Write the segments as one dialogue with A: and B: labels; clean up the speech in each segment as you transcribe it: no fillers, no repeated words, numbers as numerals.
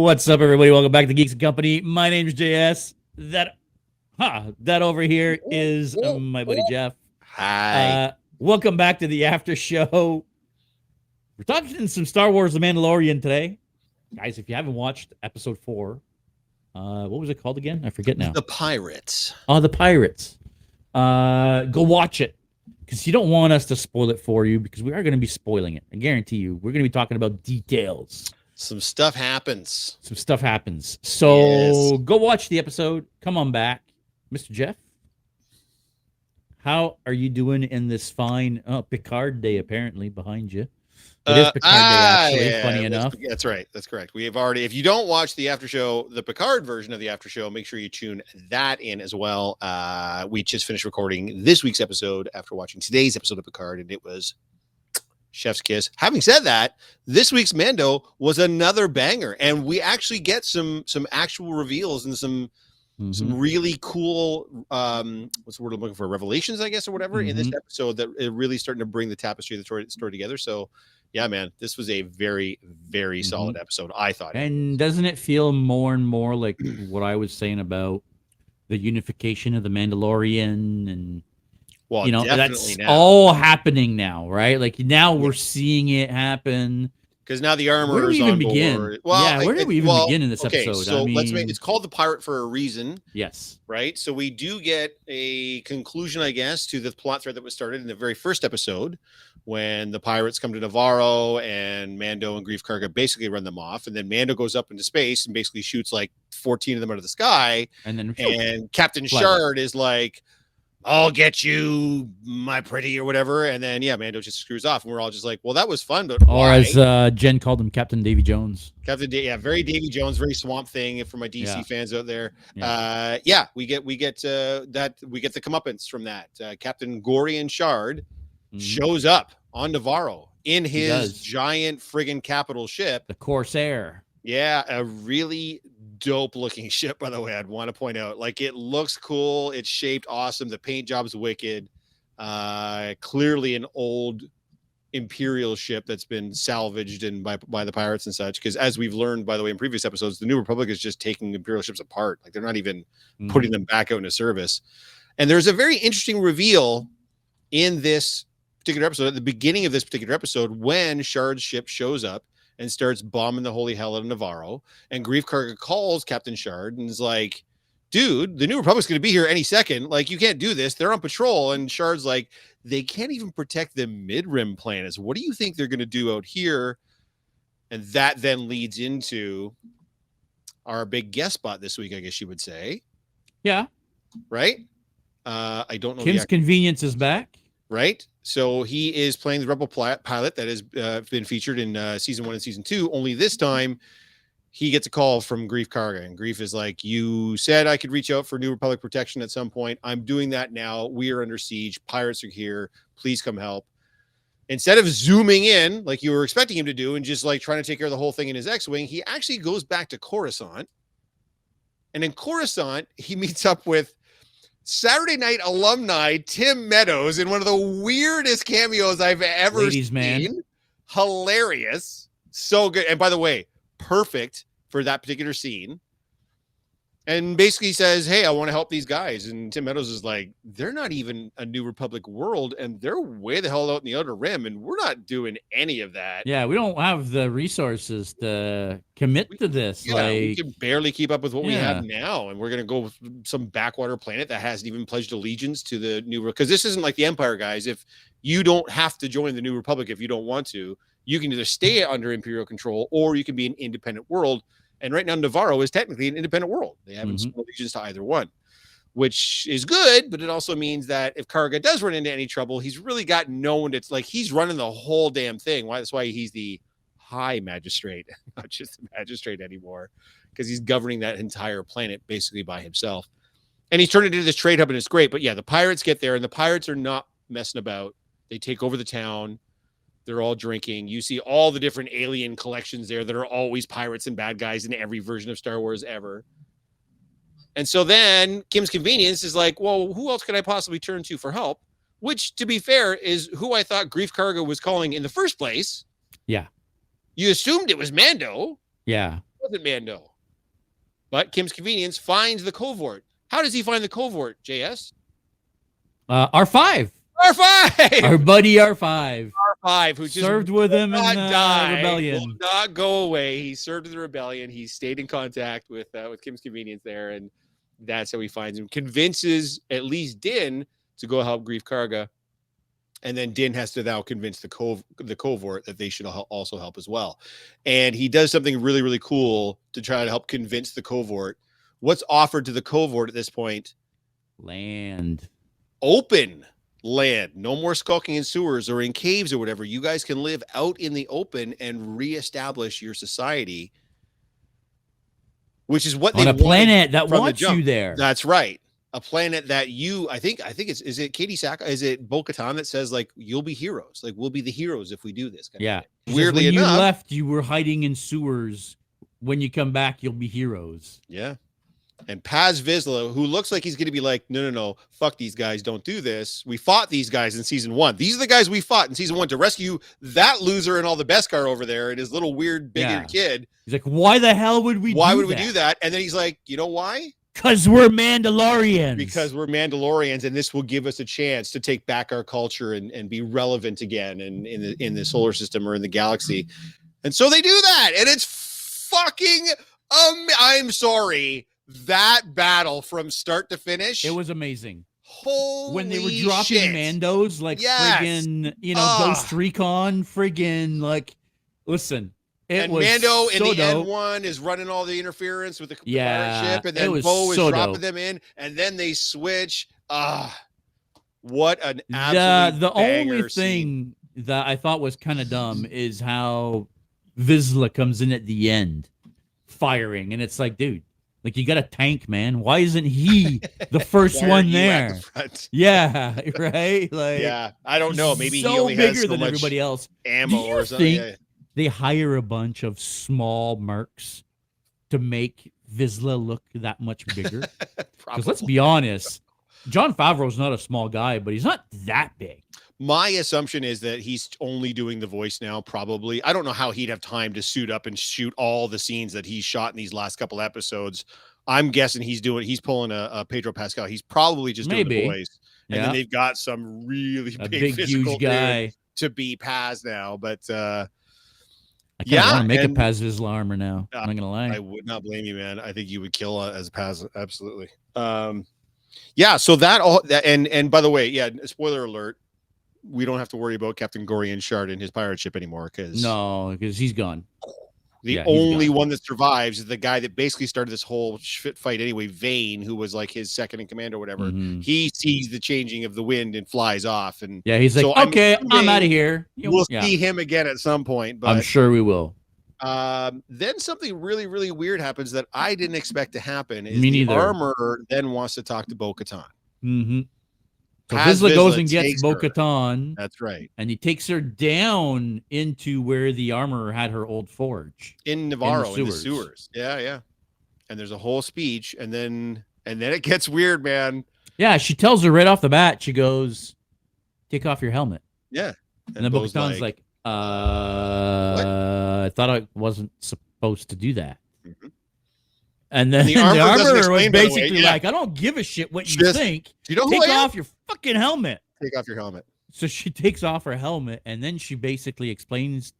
A: What's up, everybody? Welcome back to Geeks and Company. My name's JS. That over here is my buddy Jeff.
B: Hi.
A: Welcome back to the after show. We're talking some Star Wars: The Mandalorian today, guys. If you haven't watched episode 4, what was it called again? I forget now.
B: The Pirates.
A: Oh, the Pirates. Go watch it because you don't want us to spoil it for you because we are going to be spoiling it. I guarantee you. We're going to be talking about details.
B: Some stuff happens.
A: So Go watch the episode. Come on back. Mr. Jeff, how are you doing in this fine Picard Day, apparently, behind you? It is Picard Day, actually, funny enough.
B: That's right. That's correct. We have already, if you don't watch the after show, the Picard version of the after show, make sure you tune that in as well. We just finished recording this week's episode after watching today's episode of Picard, and it was chef's kiss. Having said that, this week's Mando was another banger, and we actually get some actual reveals and some really cool what's the word I'm looking for, revelations, I guess, or whatever, in this episode that are really starting to bring the tapestry of the story together. So yeah, man, this was a very, very solid episode, I thought.
A: And doesn't it feel more and more like what I was saying about the unification of the Mandalorian? And
B: well,
A: you know, that's all happening now, right? Like now we're seeing it happen.
B: Because now the armor is on board.
A: Well, where did we even begin in this episode?
B: So let's make it's called the Pirate for a reason.
A: Yes.
B: Right. So we do get a conclusion, I guess, to the plot thread that was started in the very first episode when the pirates come to Nevarro and Mando and Grief Karga basically run them off. And then Mando goes up into space and basically shoots like 14 of them out of the sky. And Captain Shard is like, I'll get you, my pretty, or whatever. And then, Mando just screws off. And we're all just like, well, that was fun. But
A: why? As Jen called him, Captain Davy Jones.
B: Very Davy Jones, very Swamp Thing for my DC fans out there. We get the comeuppance from that. Captain Gorian Shard shows up on Nevarro in his giant friggin' capital ship.
A: The Corsair.
B: Yeah, a really dope looking ship, by the way. I'd want to point out, like, it looks cool, it's shaped awesome, the paint job's wicked. Clearly an old Imperial ship that's been salvaged and by the pirates and such, because as we've learned, by the way, in previous episodes, the New Republic is just taking Imperial ships apart. Like, they're not even putting them back out into service. And there's a very interesting reveal in this particular episode, at the beginning of this particular episode, when Shard's ship shows up and starts bombing the holy hell out of Nevarro. And Grief Karga calls Captain Shard and is like, dude, the New Republic's going to be here any second. Like, you can't do this. They're on patrol. And Shard's like, they can't even protect the mid-rim planets. What do you think they're going to do out here? And that then leads into our big guest spot this week, I guess you would say.
A: Yeah.
B: Right? I don't know.
A: Kim's Convenience is back.
B: Right? So he is playing the Rebel pilot that has been featured in season 1 and season 2. Only this time, he gets a call from Grief Karga. And Grief is like, you said I could reach out for New Republic protection at some point. I'm doing that now. We are under siege. Pirates are here. Please come help. Instead of zooming in like you were expecting him to do and just like trying to take care of the whole thing in his X-Wing, he actually goes back to Coruscant. And in Coruscant, he meets up with Saturday Night alumni Tim Meadows in one of the weirdest cameos I've ever seen. Man. Hilarious. So good. And by the way, perfect for that particular scene. And basically says, hey, I want to help these guys. And Tim Meadows is like, they're not even a New Republic world, and they're way the hell out in the Outer Rim, and we're not doing any of that.
A: Yeah, we don't have the resources to commit to this.
B: Yeah, we can barely keep up with what we have now, and we're going to go with some backwater planet that hasn't even pledged allegiance to the New Republic. Because this isn't like the Empire, guys. If you don't have to join the New Republic if you don't want to, you can either stay under Imperial control or you can be an independent world. And right now, Nevarro is technically an independent world. They haven't sworn allegiance to either one, which is good. But it also means that if Karga does run into any trouble, he's really got no one. It's like he's running the whole damn thing. That's why he's the High Magistrate, not just the Magistrate anymore, because he's governing that entire planet basically by himself. And he's turned it into this trade hub, and it's great. But yeah, the pirates get there, and the pirates are not messing about. They take over the town. They're all drinking. You see all the different alien collections there that are always pirates and bad guys in every version of Star Wars ever. And so then Kim's Convenience is like, well, who else could I possibly turn to for help? Which, to be fair, is who I thought Grief Karga was calling in the first place.
A: Yeah.
B: You assumed it was Mando.
A: Yeah.
B: wasn't Mando. But Kim's Convenience finds the covert. How does he find the covert, JS?
A: R5.
B: R5!
A: Our buddy R5.
B: R5, who just
A: served with him in
B: rebellion.
A: Rebellion.
B: Will not go away. He served in the rebellion. He stayed in contact with Kim's Convenience there, and that's how he finds him. Convinces at least Din to go help Grief Karga. And then Din has to now convince the covert that they should also help as well. And he does something really, really cool to try to help convince the covert. What's offered to the covert at this point?
A: Land.
B: Open land. No more skulking in sewers or in caves or whatever. You guys can live out in the open and reestablish your society, which is what
A: on
B: they
A: a planet that
B: from
A: wants
B: the jump.
A: you there.
B: That's right. A planet that I think is it Katie Sack? Is it Bo-Katan that says like, you'll be heroes? Like, we'll be the heroes if we do this.
A: Yeah.
B: Weirdly
A: when
B: enough,
A: you left, you were hiding in sewers. When you come back, you'll be heroes.
B: Yeah. And Paz Vizsla, who looks like he's going to be like, no, fuck these guys, don't do this. We fought these guys in season 1. These are the guys we fought in season 1 to rescue that loser and all the Beskar over there and his little weird big-eared kid.
A: He's like, why the hell would we
B: do that? And then he's like, you know why?
A: Because we're Mandalorians.
B: Because we're Mandalorians, and this will give us a chance to take back our culture and be relevant again in the solar system or in the galaxy. And so they do that, and it's fucking I'm sorry. That battle from start to finish.
A: It was amazing.
B: Holy
A: when they were dropping
B: shit.
A: Mandos, like friggin', Ghost Recon, friggin', like, listen.
B: And Mando in the N1 is running all the interference with the pirate ship, and then Bo is dropping them in, and then they switch. What an absolute
A: the only
B: scene.
A: thing that I thought was kind of dumb is how Vizsla comes in at the end, firing, and it's like, dude, like, you got a tank, man. Why isn't he the first one there? Yeah, right. Like,
B: yeah, I don't know. Maybe
A: so
B: he only has so
A: than
B: much
A: everybody else.
B: Ammo or something. Yeah.
A: They hire a bunch of small mercs to make Vizsla look that much bigger. Because let's be honest, Jon Favreau's not a small guy, but he's not that big.
B: My assumption is that he's only doing the voice now, probably. I don't know how he'd have time to suit up and shoot all the scenes that he's shot in these last couple episodes. I'm guessing he's pulling a Pedro Pascal. He's probably just doing the voice. And then they've got some really big huge guy to be Paz now. But
A: I want to make a Paz Vizsla armor now. I'm not gonna lie.
B: I would not blame you, man. I think you would kill as Paz, absolutely. So and by the way, spoiler alert. We don't have to worry about Captain Gorian Shard and his pirate ship anymore because
A: he's gone.
B: The only one that survives is the guy that basically started this whole shit fight anyway, Vane, who was like his second in command or whatever. Mm-hmm. He sees the changing of the wind and flies off. And
A: he's like, okay, I'm out of here.
B: We'll see him again at some point. But
A: I'm sure we will.
B: Then something really, really weird happens that I didn't expect to happen. Is
A: Me neither.
B: The armor then wants to talk to Bo-Katan.
A: Mm-hmm. So Vizsla goes and gets Bo-Katan.
B: That's right.
A: And he takes her down into where the armorer had her old forge.
B: In Nevarro, in the sewers. Yeah. And there's a whole speech, and then it gets weird, man.
A: Yeah, she tells her right off the bat, she goes, take off your helmet.
B: Yeah.
A: And then Bo-Katan's like, I thought I wasn't supposed to do that. Mm-hmm. And then the armorer was basically like, I don't give a shit what you think.
B: You know
A: Take off your fucking helmet.
B: Take off your helmet.
A: So she takes off her helmet, and then she basically explains,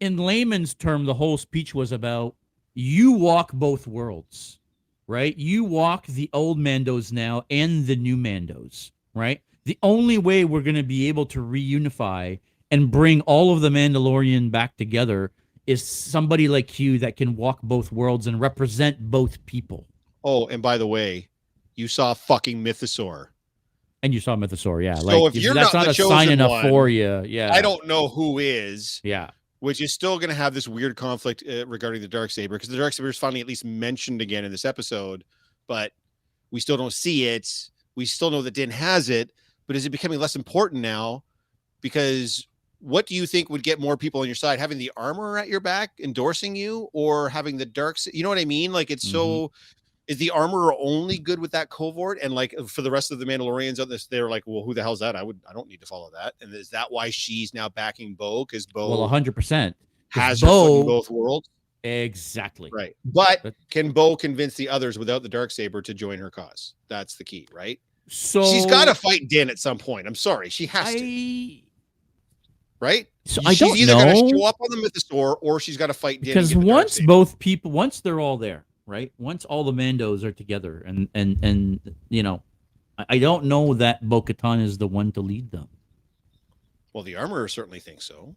A: in layman's term, the whole speech was about, you walk both worlds, right? You walk the old Mandos now and the new Mandos, right? The only way we're going to be able to reunify and bring all of the Mandalorian back together is somebody like you that can walk both worlds and represent both people.
B: Oh, and by the way, you saw fucking Mythosaur.
A: And you saw Mythosaur, yeah.
B: So if you're
A: that's
B: not
A: a sign enough for you. Yeah.
B: I don't know who is.
A: Yeah.
B: Which is still going to have this weird conflict regarding the Darksaber, because the Darksaber is finally at least mentioned again in this episode, but we still don't see it. We still know that Din has it, but is it becoming less important now? Because what do you think would get more people on your side? Having the armor at your back endorsing you, or having the you know what I mean? Like, it's so, is the armor only good with that covert? And like, for the rest of the Mandalorians on this, they're like, well, who the hell's that? I don't need to follow that. And is that why she's now backing Bo? Because Bo,
A: well, 100%
B: has her foot in both worlds.
A: Exactly.
B: Right. But can Bo convince the others without the Darksaber to join her cause? That's the key, right?
A: So
B: she's got to fight Din at some point. I'm sorry. She has to. Right?
A: So I
B: She's
A: don't
B: either going to
A: know
B: show up on the Mythosaur or she's got to fight Din.
A: because once they're all there, right? Once all the Mandos are together, and you know, I don't know that Bo-Katan is the one to lead them.
B: Well, the Armorer certainly thinks so.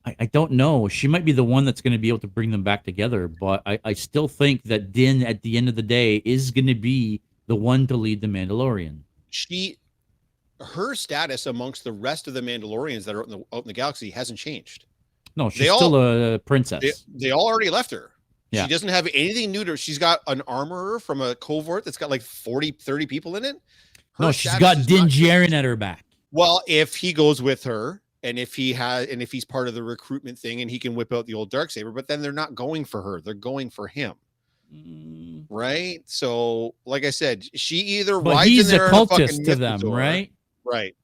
A: I don't know. She might be the one that's going to be able to bring them back together, but I still think that Din, at the end of the day, is going to be the one to lead the Mandalorian.
B: Her status amongst the rest of the Mandalorians that are out in the galaxy hasn't changed.
A: No, she's still a princess.
B: They all already left her.
A: Yeah.
B: She doesn't have anything new to her. She's got an armorer from a covert that's got like 40, 30 people in it.
A: She's got Din Djarin at her back.
B: Well, if he goes with her, and if he's part of the recruitment thing, and he can whip out the old Darksaber, but then they're not going for her; they're going for him, right? So, like I said, she either rides in there,
A: he's a cultist to them, right?
B: Right.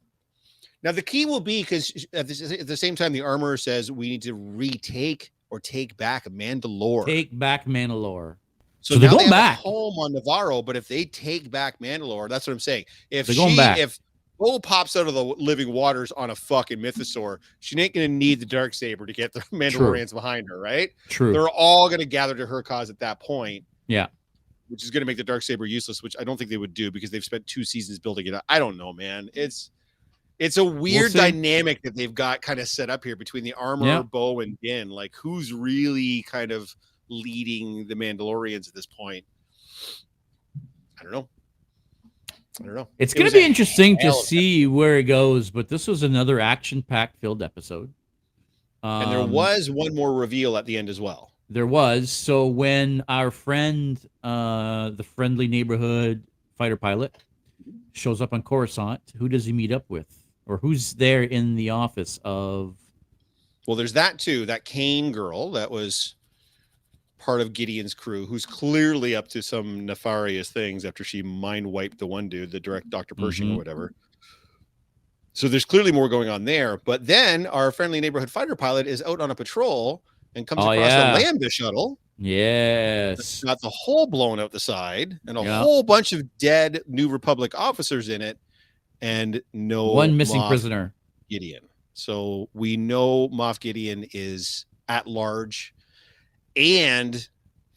B: Now the key will be, because at the same time, the Armorer says we need to retake or take back Mandalore.
A: Take back Mandalore.
B: So they're going back home on Nevarro, but if they take back Mandalore, that's what I'm saying. If Bo pops out of the living waters on a fucking Mythosaur, she ain't going to need the Darksaber to get the Mandalorians behind her, right?
A: True.
B: They're all going to gather to her cause at that point.
A: Yeah.
B: Which is going to make the Darksaber useless, which I don't think they would do because they've spent 2 seasons building it up. I don't know, man. It's a weird dynamic that they've got kind of set up here between the Armorer, Bo, and Din. Like, who's really kind of leading the Mandalorians at this point? I don't know.
A: It's going to be interesting to see where it goes, but this was another action-packed filled episode.
B: And there was one more reveal at the end as well.
A: There was. So when our friend, the friendly neighborhood fighter pilot, shows up on Coruscant, who does he meet up with? Or who's there in the office of...
B: Well, there's that too. That Kane girl that was part of Gideon's crew, who's clearly up to some nefarious things after she mind wiped the one dude, the direct Dr. Pershing or whatever. So there's clearly more going on there. But then our friendly neighborhood fighter pilot is out on a patrol and comes across a Lambda shuttle.
A: Yes.
B: It's got the hole blown out the side and a whole bunch of dead New Republic officers in it, and
A: one missing prisoner,
B: Gideon. So we know Moff Gideon is at large, and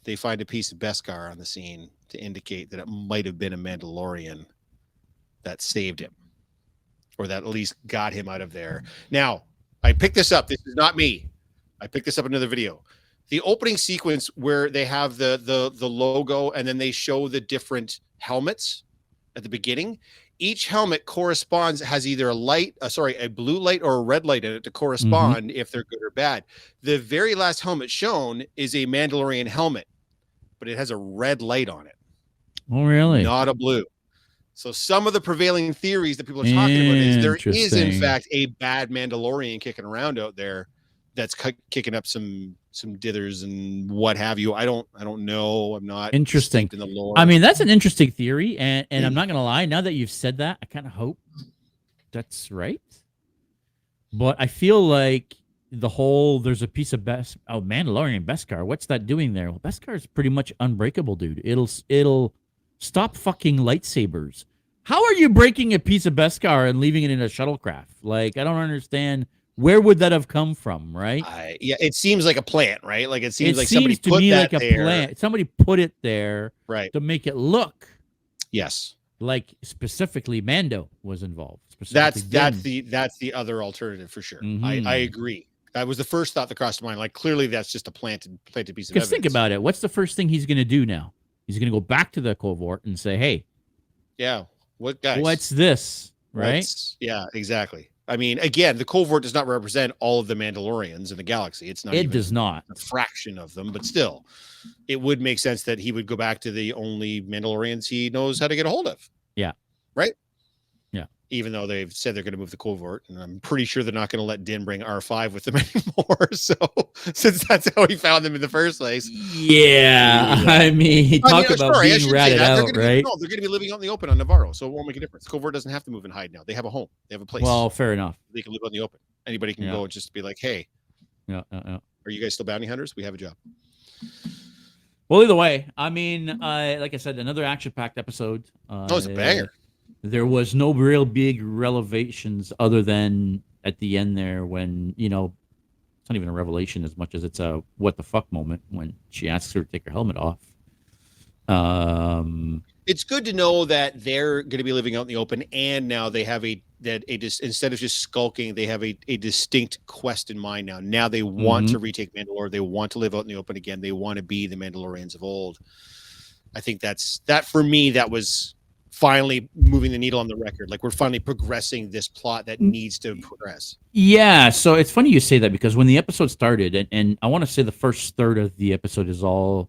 B: they find a piece of Beskar on the scene to indicate that it might have been a Mandalorian that saved him, or that at least got him out of there. Now, I picked this up. This is not me. I picked this up in another video. The opening sequence where they have the logo and then they show the different helmets at the beginning. Each helmet has either a blue light or a red light in it to correspond if they're good or bad. The very last helmet shown is a Mandalorian helmet, but it has a red light on it.
A: Oh, really?
B: Not a blue. So some of the prevailing theories that people are talking about is there is in fact a bad Mandalorian kicking around out there that's kicking up some dithers and what have you. I don't know. I'm not
A: interesting
B: in the lore.
A: I mean, that's an interesting theory, and I'm not gonna lie. Now that you've said that, I kind of hope that's right. But I feel like there's a piece of Mandalorian Beskar. What's that doing there? Well, Beskar is pretty much unbreakable, dude. It'll stop fucking lightsabers. How are you breaking a piece of Beskar and leaving it in a shuttlecraft? Like, I don't understand. Where would that have come from, right?
B: It seems like a plant, right? Like it seems like somebody
A: to
B: put
A: me
B: that
A: like a
B: there.
A: plant. Somebody put it there,
B: right,
A: to make it look,
B: yes,
A: like specifically Mando was involved.
B: That's the other alternative for sure. I agree. That was the first thought that crossed my mind. Like clearly, that's just a planted piece of evidence.
A: Because think about it. What's the first thing he's going to do now? He's going to go back to the covert and say, "Hey, what's this?" Right?
B: Yeah, exactly. I mean, again, the covert does not represent all of the Mandalorians in the galaxy. It's not.
A: It does not.
B: A fraction of them, but still, it would make sense that he would go back to the only Mandalorians he knows how to get a hold of.
A: Yeah.
B: Right?
A: Yeah.
B: Even though they've said they're going to move the covert, and I'm pretty sure they're not going to let Din bring R5 with them anymore. So, since that's how he found them in the first place.
A: Yeah. I mean, about being ratted out, right?
B: No, they're going to be living out in the open on Navarro, so it won't make a difference. Covert doesn't have to move and hide now. They have a home. They have a place.
A: Well, fair enough.
B: They can live out in the open. Anybody can go and just be like, hey,
A: are
B: you guys still bounty hunters? We have a job.
A: Well, either way, I mean, like I said, another action-packed episode.
B: Oh, it's a banger.
A: There was no real big revelations other than at the end there when, you know, it's not even a revelation as much as it's a what the fuck moment when she asks her to take her helmet off.
B: It's good to know that they're going to be living out in the open, and now they have instead of just skulking, they have a distinct quest in mind now. Now they want to retake Mandalore. They want to live out in the open again. They want to be the Mandalorians of old. I think that for me, that was finally moving the needle on the record. Like, we're finally progressing this plot that needs to progress.
A: Yeah, so it's funny you say that because when the episode started, and I want to say the first third of the episode is all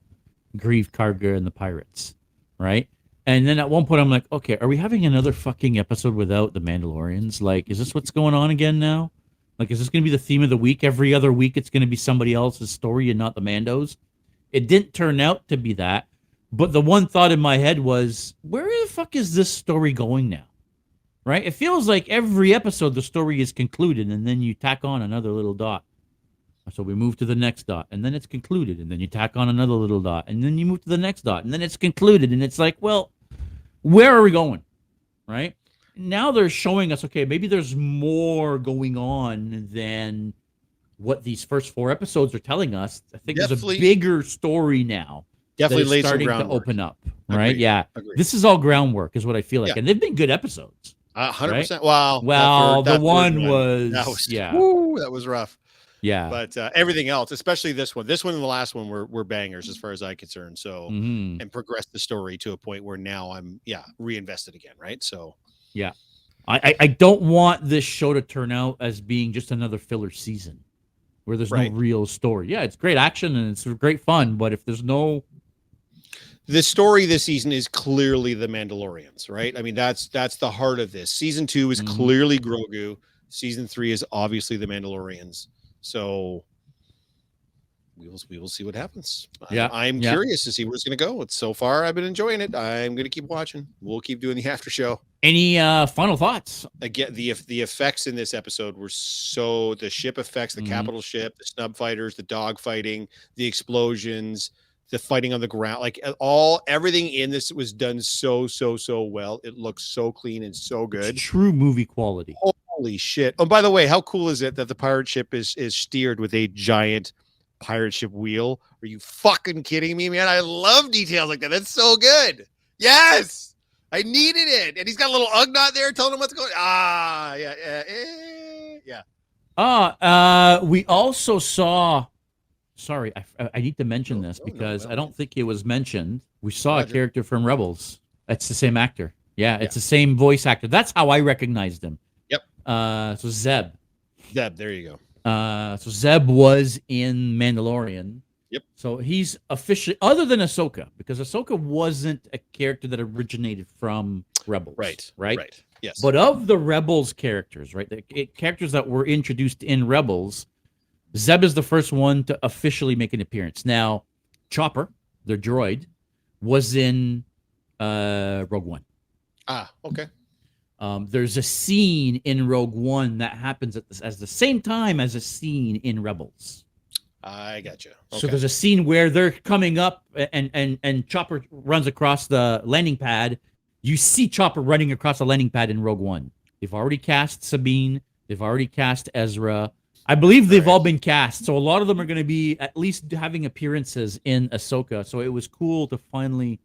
A: Grieve Karga and the pirates, right? And then at one point I'm like, okay, are we having another fucking episode without the Mandalorians? Like, is this what's going on again now? Like, is this going to be the theme of the week? Every other week it's going to be somebody else's story and not the Mandos? It didn't turn out to be that. But the one thought in my head was, where the fuck is this story going now? Right? It feels like every episode the story is concluded and then you tack on another little dot. So we move to the next dot and then it's concluded and then you tack on another little dot and then you move to the next dot and then it's concluded and it's like, well, where are we going? Right? Now they're showing us, okay, maybe there's more going on than what these first 4 episodes are telling us. I think there's a bigger story now.
B: Definitely laid
A: starting
B: some
A: to
B: groundwork.
A: open up, right?
B: Agreed.
A: Yeah.
B: Agreed.
A: This is all groundwork is what I feel like.
B: Yeah.
A: And they've been good episodes.
B: 100%.
A: Right?
B: Wow.
A: Well,
B: that
A: the one was yeah.
B: Woo, that was rough.
A: Yeah.
B: But everything else, especially this one and the last one were bangers as far as I'm concerned. So, and progress the story to a point where now I'm, reinvested again. Right. So,
A: yeah. I don't want this show to turn out as being just another filler season where there's no real story. Yeah. It's great action and it's great fun. But if there's no.
B: The story this season is clearly the Mandalorians, right? I mean, that's the heart of this. Season 2 is clearly Grogu. Season 3 is obviously the Mandalorians. So we will see what happens.
A: Yeah,
B: I'm curious to see where it's going to go. It's so far I've been enjoying it. I'm going to keep watching. We'll keep doing the after show.
A: Any final thoughts?
B: Again, the effects in this episode were the ship effects, the capital ship, the snub fighters, the dog fighting, the explosions, the fighting on the ground, like everything in this was done so well. It looks so clean and so good.
A: It's true movie quality.
B: Holy shit. Oh, by the way, how cool is it that the pirate ship is steered with a giant pirate ship wheel? Are you fucking kidding me, man? I love details like that. That's so good. Yes, I needed it. And he's got a little Ugnaught there telling him what's going on.
A: We also saw. Sorry, I need to mention this because I don't think it was mentioned. We saw a character from Rebels. That's the same actor. Yeah, it's the same voice actor. That's how I recognized him.
B: Yep.
A: So Zeb.
B: Zeb, there you go.
A: So Zeb was in Mandalorian.
B: Yep.
A: So he's officially, other than Ahsoka, because Ahsoka wasn't a character that originated from Rebels. Right.
B: Yes.
A: But of the Rebels characters, right, the characters that were introduced in Rebels, Zeb is the first one to officially make an appearance. Now, Chopper, their droid, was in Rogue One.
B: Ah, okay.
A: There's a scene in Rogue One that happens at the same time as a scene in Rebels.
B: I gotcha. Okay.
A: So there's a scene where they're coming up and Chopper runs across the landing pad. You see Chopper running across the landing pad in Rogue One. They've already cast Sabine. They've already cast Ezra. I believe they've all been cast, so a lot of them are going to be at least having appearances in Ahsoka. So it was cool to finally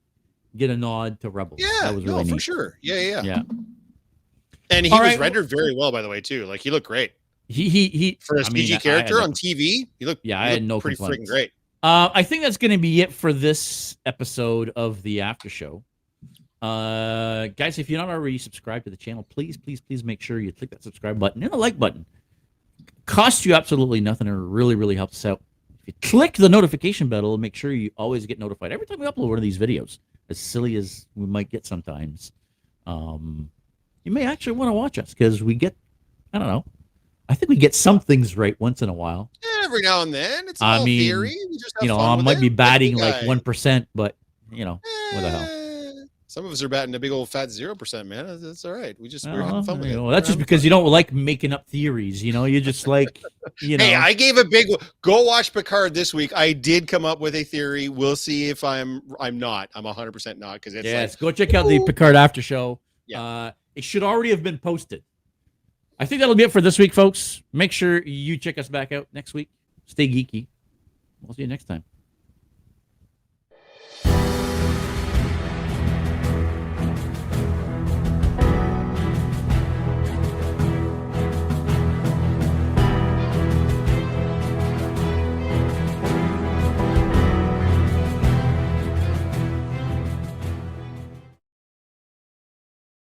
A: get a nod to Rebels.
B: Yeah,
A: that was really neat.
B: For sure. Yeah. And he
A: All
B: was
A: right,
B: rendered very well, by the way, too. Like, he looked great.
A: He
B: for a CG character on TV. He looked
A: I had no
B: pretty
A: complaints.
B: freaking great.
A: I think that's going to be it for this episode of the After Show. Guys, if you're not already subscribed to the channel, please make sure you click that subscribe button and the like button. Costs you absolutely nothing. It really helps us out. If you click the notification bell, it'll make sure you always get notified every time we upload one of these videos. As silly as we might get sometimes, you may actually want to watch us because we get, I don't know, I think we get some things right once in a while.
B: Yeah, every now and then. It's all theory. We just have fun
A: I
B: with
A: might
B: it.
A: be batting
B: Like
A: like 1%, but what the hell?
B: Some of us are batting a big old fat 0%, man. That's all right. We're having fun with it.
A: Well, that's just because you don't like making up theories. You just like,
B: Hey, I gave a big go watch Picard this week. I did come up with a theory. We'll see if I'm not. I'm 100% not because it's
A: yes. Go check out the Picard after show.
B: Yeah.
A: It should already have been posted. I think that'll be it for this week, folks. Make sure you check us back out next week. Stay geeky. We'll see you next time.